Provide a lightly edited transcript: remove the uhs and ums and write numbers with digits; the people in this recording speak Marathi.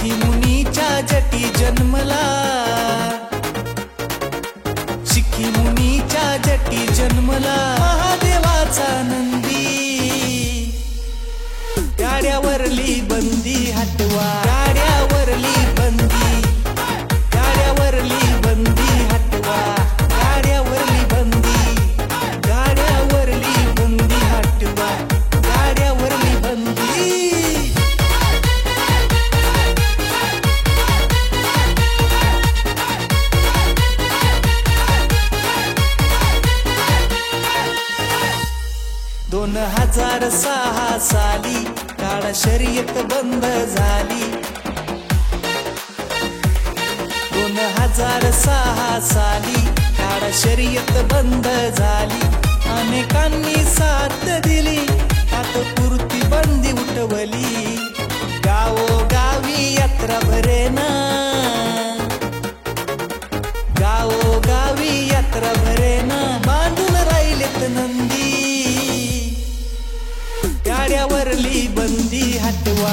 शिखी मुनीच्या जटी जन्मला, शिखी मुनीच्या जटी जन्मला महादेवाचा नंदी. गाड्यावरली बंदी हटवा, गाड्यावरली बंदी, गाड्यावरली बंदी हटवा, गाड्यावरली बंदी, गाड्यावरली बंदी हटवा, गाड्यावरली बंदी. दोन 2006 साली काळा शर्यत बंद झाली. 2006 साली काळा शर्यत बंद झाली. अनेकांनी साथ दिली, तात्पुरती बंदी उठवली. गावोगावी यात्रा भरेना, गावोगावी यात्रा भरेना, बांधून राहिलेत नंदी. गाड्यावरली बंदी हटवा.